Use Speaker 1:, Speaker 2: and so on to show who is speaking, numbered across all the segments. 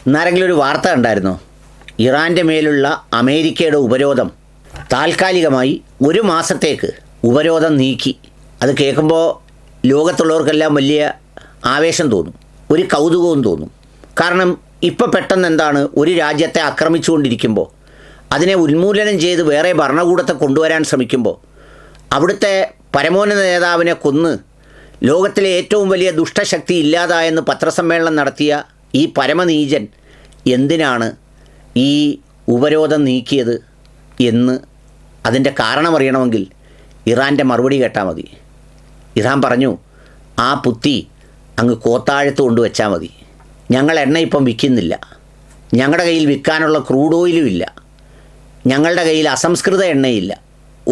Speaker 1: ഇന്നാരെങ്കിലും ഒരു വാർത്ത കണ്ടായിരുന്നോ? ഇറാൻ്റെ മേലുള്ള അമേരിക്കയുടെ ഉപരോധം താൽക്കാലികമായി 1 മാസത്തേക്ക് ഉപരോധം നീക്കി. അത് കേൾക്കുമ്പോൾ ലോകത്തുള്ളവർക്കെല്ലാം വലിയ ആവേശം തോന്നും, ഒരു കൗതുകവും തോന്നും. കാരണം ഇപ്പോൾ പെട്ടെന്ന് എന്താണ്, ഒരു രാജ്യത്തെ ആക്രമിച്ചുകൊണ്ടിരിക്കുമ്പോൾ അതിനെ ഉന്മൂലനം ചെയ്ത് വേറെ ഭരണകൂടത്തെ കൊണ്ടുവരാൻ ശ്രമിക്കുമ്പോൾ അവിടുത്തെ പരമോന്നത നേതാവിനെ കൊന്ന് ലോകത്തിലെ ഏറ്റവും വലിയ ദുഷ്ടശക്തി ഇല്ലാതായെന്ന് പത്രസമ്മേളനം നടത്തിയ ഈ പരമനീചൻ എന്തിനാണ് ഈ ഉപരോധം നീക്കിയത് എന്ന് അതിൻ്റെ കാരണമറിയണമെങ്കിൽ ഇറാൻ്റെ മറുപടി കേട്ടാൽ മതി. ഇറാൻ പറഞ്ഞു, ആ പുത്തി അങ്ങ് കോത്താഴത്ത് കൊണ്ടുവച്ചാൽ മതി. ഞങ്ങൾ എണ്ണ ഇപ്പം വിൽക്കുന്നില്ല, ഞങ്ങളുടെ കയ്യിൽ വിൽക്കാനുള്ള ക്രൂഡ് ഓയിലും ഇല്ല, ഞങ്ങളുടെ കയ്യിൽ അസംസ്കൃത എണ്ണയില്ല,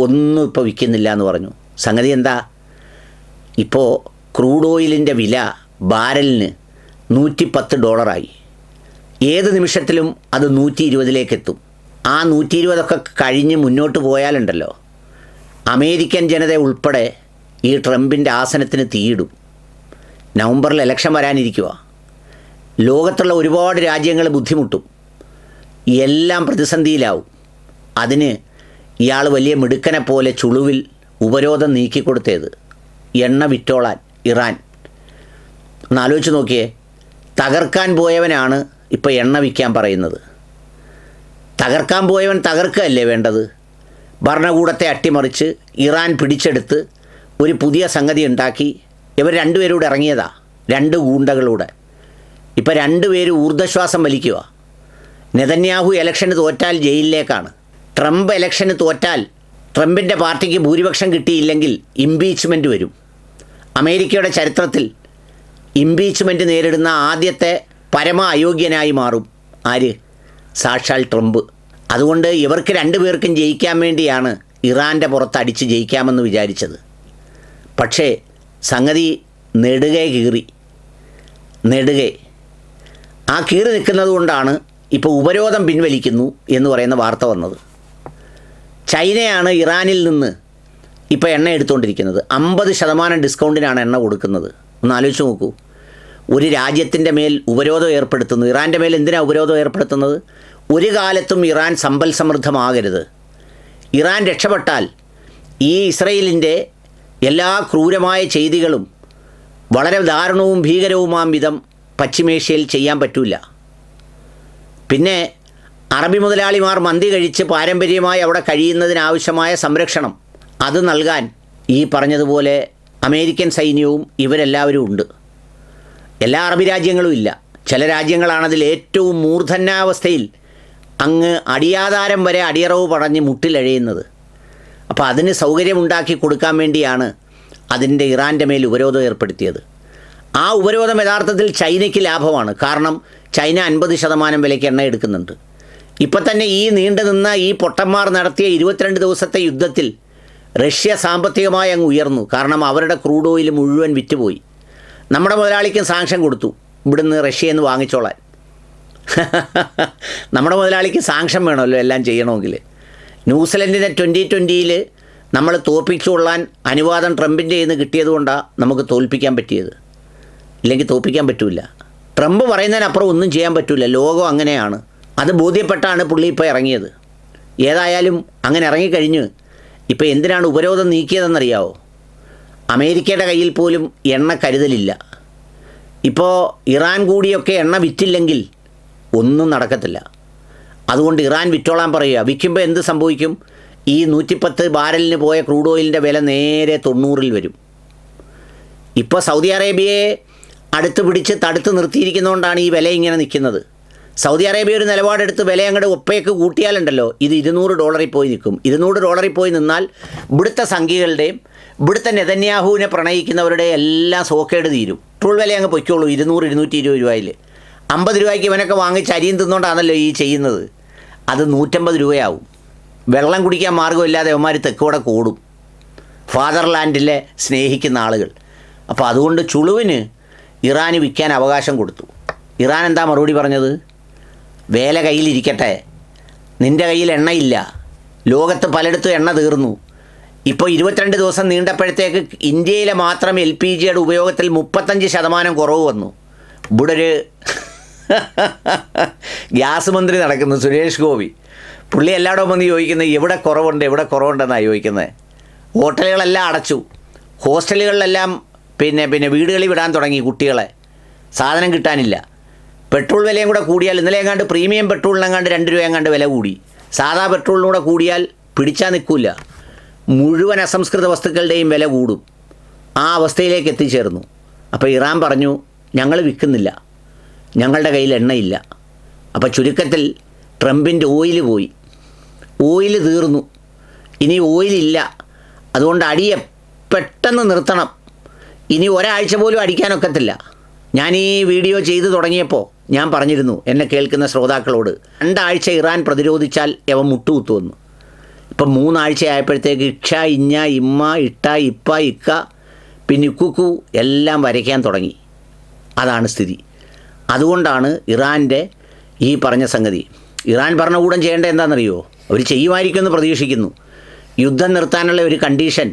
Speaker 1: ഒന്നും ഇപ്പോൾ വിൽക്കുന്നില്ല എന്ന് പറഞ്ഞു. സംഗതി എന്താ? ഇപ്പോൾ ക്രൂഡ് ഓയിലിൻ്റെ വില ബാരലിന് $110. ഏത് നിമിഷത്തിലും അത് 120 എത്തും. ആ 120 കഴിഞ്ഞ് മുന്നോട്ട് പോയാലുണ്ടല്ലോ, അമേരിക്കൻ ജനത ഉൾപ്പെടെ ഈ ട്രംപിൻ്റെ ആസനത്തിന് തീയിടും. നവംബറിൽ ഇലക്ഷൻ വരാനിരിക്കുക. ലോകത്തുള്ള ഒരുപാട് രാജ്യങ്ങൾ ബുദ്ധിമുട്ടും, എല്ലാം പ്രതിസന്ധിയിലാവും. അതിന് ഇയാൾ വലിയ മിടുക്കനെ പോലെ ചുളുവിൽ ഉപരോധം നീക്കിക്കൊടുത്തേത്. എണ്ണ വിറ്റോളാൻ ഇറാൻ. ഒന്ന് ആലോചിച്ച് നോക്കിയേ, തകർക്കാൻ പോയവനാണ് ഇപ്പോൾ എണ്ണ വിൽക്കാൻ പറയുന്നത്. തകർക്കാൻ പോയവൻ തകർക്കുകയല്ലേ വേണ്ടത്? ഭരണകൂടത്തെ അട്ടിമറിച്ച് ഇറാൻ പിടിച്ചെടുത്ത് ഒരു പുതിയ സംഗതി ഉണ്ടാക്കി ഇവർ രണ്ടുപേരൂടെ ഇറങ്ങിയതാ, 2 ഗൂണ്ടകളൂടെ. ഇപ്പം 2 പേര് ഊർജ്ജശ്വാസം വലിക്കുക. നെതന്യാഹു ഇലക്ഷന് തോറ്റാൽ ജയിലിലേക്കാണ്. ട്രംപ് ഇലക്ഷന് തോറ്റാൽ, ട്രംപിൻ്റെ പാർട്ടിക്ക് ഭൂരിപക്ഷം കിട്ടിയില്ലെങ്കിൽ ഇംപീച്ച്മെൻറ്റ് വരും. അമേരിക്കയുടെ ചരിത്രത്തിൽ ഇംപീച്ച്മെൻറ്റ് നേരിടുന്ന ആദ്യത്തെ പരമ അയോഗ്യനായി മാറും ആര്? സാക്ഷാൽ ട്രംപ്. അതുകൊണ്ട് ഇവർക്ക് 2 പേർക്കും ജയിക്കാൻ വേണ്ടിയാണ് ഇറാൻ്റെ പുറത്ത് അടിച്ച് ജയിക്കാമെന്ന് വിചാരിച്ചത്. പക്ഷേ സംഗതി നെടുകെ കീറി. ആ കീറി നിൽക്കുന്നത് കൊണ്ടാണ് ഇപ്പോൾ ഉപരോധം പിൻവലിക്കുന്നു എന്ന് പറയുന്ന വാർത്ത വന്നത്. ചൈനയാണ് ഇറാനിൽ നിന്ന് ഇപ്പോൾ എണ്ണ എടുത്തുകൊണ്ടിരിക്കുന്നത്. 50% ഡിസ്കൗണ്ടിനാണ് എണ്ണ കൊടുക്കുന്നത്. ഒന്ന് ആലോചിച്ച് നോക്കൂ. ഒരു രാജ്യത്തിൻ്റെ മേൽ ഉപരോധം ഏർപ്പെടുത്തുന്നു. ഇറാൻ്റെ മേൽ എന്തിനാണ് ഉപരോധം ഏർപ്പെടുത്തുന്നത്? ഒരു കാലത്തും ഇറാൻ സമ്പൽ സമൃദ്ധമാകരുത്. ഇറാൻ രക്ഷപ്പെട്ടാൽ ഈ ഇസ്രയേലിൻ്റെ എല്ലാ ക്രൂരമായ ചെയ്തികളും വളരെ ദാരുണവും ഭീകരവുമാം വിധം പശ്ചിമേഷ്യയിൽ ചെയ്യാൻ പറ്റില്ല. പിന്നെ അറബി മുതലാളിമാർ മന്തി കഴിച്ച് പാരമ്പര്യമായി അവിടെ കഴിയുന്നതിനാവശ്യമായ സംരക്ഷണം അത് നൽകാൻ ഈ പറഞ്ഞതുപോലെ അമേരിക്കൻ സൈന്യവും ഇവരെല്ലാവരും ഉണ്ട്. എല്ലാ അറബി രാജ്യങ്ങളും ഇല്ല. ചില രാജ്യങ്ങളാണതിൽ ഏറ്റവും മൂർധന്യാവസ്ഥയിൽ അങ്ങ് അടിയാധാരം വരെ അടിയറവ് പടഞ്ഞ് മുട്ടിലഴയുന്നത്. അപ്പോൾ അതിന് സൗകര്യമുണ്ടാക്കി കൊടുക്കാൻ വേണ്ടിയാണ് അതിൻ്റെ ഇറാൻ്റെ മേൽ ഉപരോധം ഏർപ്പെടുത്തിയത്. ആ ഉപരോധം യഥാർത്ഥത്തിൽ ചൈനയ്ക്ക് ലാഭമാണ്. കാരണം ചൈന 50% വിലയ്ക്ക് എണ്ണ എടുക്കുന്നുണ്ട്. ഇപ്പം തന്നെ ഈ നീണ്ടു നിന്ന ഈ പൊട്ടന്മാർ നടത്തിയ 22 ദിവസത്തെ യുദ്ധത്തിൽ റഷ്യ സാമ്പത്തികമായി അങ്ങ് ഉയർന്നു. കാരണം അവരുടെ ക്രൂഡ് ഓയിൽ മുഴുവൻ വിറ്റുപോയി. നമ്മുടെ മുതലാളിക്കും സാങ്ഷൻ കൊടുത്തു, ഇവിടുന്ന് റഷ്യയിൽ നിന്ന് വാങ്ങിച്ചോളാൻ. നമ്മുടെ മുതലാളിക്ക് സാങ്ഷൻ വേണമല്ലോ എല്ലാം ചെയ്യണമെങ്കിൽ. ന്യൂസിലൻഡിനെ 2020 നമ്മൾ തോൽപ്പിച്ചുകൊള്ളാൻ അനുവാദം ട്രംപിൻ്റെ കയ്യിൽ നിന്ന് കിട്ടിയതുകൊണ്ടാണ് നമുക്ക് തോൽപ്പിക്കാൻ പറ്റിയത്. ഇല്ലെങ്കിൽ തോൽപ്പിക്കാൻ പറ്റില്ല. ട്രംപ് പറയുന്നതിനപ്പുറം ഒന്നും ചെയ്യാൻ പറ്റില്ല. ലോകം അങ്ങനെയാണ്. അത് ബോധ്യപ്പെട്ടാണ് പുള്ളി ഇപ്പോൾ ഇറങ്ങിയത്. ഏതായാലും അങ്ങനെ ഇറങ്ങിക്കഴിഞ്ഞ് ഇപ്പോൾ എന്തിനാണ് ഉപരോധം നീക്കിയതെന്നറിയാവോ? അമേരിക്കയുടെ കയ്യിൽ പോലും എണ്ണ കരുതലില്ല. ഇപ്പോൾ ഇറാൻ കൂടിയൊക്കെ എണ്ണ വിറ്റില്ലെങ്കിൽ ഒന്നും നടക്കത്തില്ല. അതുകൊണ്ട് ഇറാൻ വിറ്റോളാൻ പറയുക. വിൽക്കുമ്പോൾ എന്ത് സംഭവിക്കും? ഈ 110 ബാരലിന് പോയ ക്രൂഡ് ഓയിലിൻ്റെ വില നേരെ 90 വരും. ഇപ്പോൾ സൗദി അറേബ്യയെ അടുത്ത് പിടിച്ച് തടുത്ത് നിർത്തിയിരിക്കുന്നതുകൊണ്ടാണ് ഈ വില ഇങ്ങനെ നിൽക്കുന്നത്. സൗദി അറേബ്യ ഒരു നിലപാടെടുത്ത് വില അങ്ങോട്ട് ഒപ്പേക്ക് കൂട്ടിയാലുണ്ടല്ലോ, ഇത് $200 പോയി നിൽക്കും. $200 പോയി നിന്നാൽ ഇവിടുത്തെ സംഖ്യകളുടെയും ഇവിടുത്തെ നെതന്യാഹുവിനെ പ്രണയിക്കുന്നവരുടെ എല്ലാം സോക്കേട് തീരും. ട്രോൾ വില അങ്ങ് പൊയ്ക്കോളൂ. 200-220 രൂപയിൽ 50 രൂപയ്ക്ക് ഇവനൊക്കെ വാങ്ങിച്ച് അരിയും തിന്നുകൊണ്ടാണല്ലോ ഈ ചെയ്യുന്നത്. അത് 150 രൂപയാവും. വെള്ളം കുടിക്കാൻ മാർഗ്ഗമില്ലാതെ അവന്മാർ തെക്കോടെ കൂടും, ഫാദർലാൻഡിലെ സ്നേഹിക്കുന്ന ആളുകൾ. അപ്പോൾ അതുകൊണ്ട് ചുളുവിന് ഇറാന് വിൽക്കാൻ അവകാശം കൊടുത്തു. ഇറാൻ എന്താ മറുപടി പറഞ്ഞത്? വേല കയ്യിലിരിക്കട്ടെ, നിൻ്റെ കയ്യിൽ എണ്ണയില്ല, ലോകത്ത് പലയിടത്തും എണ്ണ തീർന്നു. ഇപ്പോൾ 22 ദിവസം നീണ്ടപ്പോഴത്തേക്ക് ഇന്ത്യയിലെ മാത്രം LPGയുടെ ഉപയോഗത്തിൽ 35% കുറവ് വന്നു. ഇവിടെ ഒരു ഗ്യാസ് മന്ത്രി നടക്കുന്നു സുരേഷ് ഗോപി. പുള്ളി എല്ലായിടവും വന്ന് ചോദിക്കുന്നത് എവിടെ കുറവുണ്ടെന്നാണ് ചോദിക്കുന്നത്. ഹോട്ടലുകളെല്ലാം അടച്ചു, ഹോസ്റ്റലുകളിലെല്ലാം പിന്നെ വീടുകളിൽ വിടാൻ തുടങ്ങി കുട്ടികളെ, സാധനം കിട്ടാനില്ല. പെട്രോൾ വിലയും കൂടെ കൂടിയാൽ, ഇന്നലെ എങ്ങാണ്ട് പ്രീമിയം പെട്രോളിനെങ്ങാണ്ട് 2 രൂപ എങ്ങാണ്ട് വില കൂടി, സാധാ പെട്രോളിനൂടെ കൂടിയാൽ പിടിച്ചാൽ നിൽക്കില്ല. മുഴുവൻ അസംസ്കൃത വസ്തുക്കളുടെയും വില കൂടും. ആ അവസ്ഥയിലേക്ക് എത്തിച്ചേർന്നു. അപ്പോൾ ഇറാൻ പറഞ്ഞു ഞങ്ങൾ വിൽക്കുന്നില്ല, ഞങ്ങളുടെ കയ്യിൽ എണ്ണയില്ല. അപ്പോൾ ചുരുക്കത്തിൽ ട്രംപിൻ്റെ ഓയിൽ പോയി, ഓയിൽ തീർന്നു, ഇനി ഓയിലില്ല. അതുകൊണ്ട് അടിയെ പെട്ടെന്ന് നിർത്തണം. ഇനി ഒരാഴ്ച പോലും അടിക്കാനൊക്കത്തില്ല. ഞാൻ ഈ വീഡിയോ ചെയ്തു തുടങ്ങിയപ്പോൾ ഞാൻ പറഞ്ഞിരുന്നു എന്നെ കേൾക്കുന്ന ശ്രോതാക്കളോട്, 2 ആഴ്ച ഇറാൻ പ്രതിരോധിച്ചാൽ അവൻ മുട്ടുകുത്തുമെന്ന്. ഇപ്പം 3 ആഴ്ച ആയപ്പോഴത്തേക്ക് ഇക്ഷ, ഇഞ്ഞ, ഇമ്മ, ഇട്ട, ഇപ്പ, ഇക്ക, പിന്നെ ഇക്കുക്കു എല്ലാം വരയ്ക്കാൻ തുടങ്ങി. അതാണ് സ്ഥിതി. അതുകൊണ്ടാണ് ഇറാൻ്റെ ഈ പറഞ്ഞ സംഗതി. ഇറാൻ ഭരണകൂടം ചെയ്യേണ്ടത് എന്താണെന്നറിയോ? അവർ ചെയ്യുമായിരിക്കുമെന്ന് പ്രതീക്ഷിക്കുന്നു. യുദ്ധം നിർത്താനുള്ള ഒരു കണ്ടീഷൻ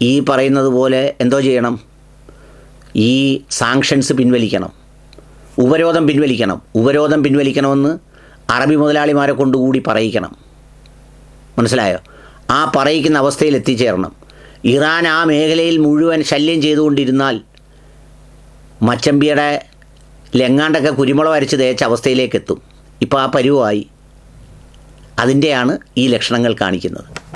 Speaker 1: ഈ പറയുന്നത് പോലെ എന്തോ ചെയ്യണം, ഈ സാങ്ഷൻസ് പിൻവലിക്കണം, ഉപരോധം പിൻവലിക്കണമെന്ന് അറബി മുതലാളിമാരെ കൊണ്ടുകൂടി പറയിക്കണം. മനസ്സിലായോ? ആ പറയിക്കുന്ന അവസ്ഥയിൽ എത്തിച്ചേരണം. ഇറാൻ ആ മേഖലയിൽ മുഴുവൻ ശല്യം ചെയ്തുകൊണ്ടിരുന്നാൽ മച്ചമ്പിയുടെ ലെങ്ങാണ്ടൊക്കെ കുരുമുളക് അരച്ച് തേച്ച അവസ്ഥയിലേക്ക് എത്തും. ഇപ്പോൾ ആ പരുവമായി. അതിൻ്റെയാണ് ഈ ലക്ഷണങ്ങൾ കാണിക്കുന്നത്.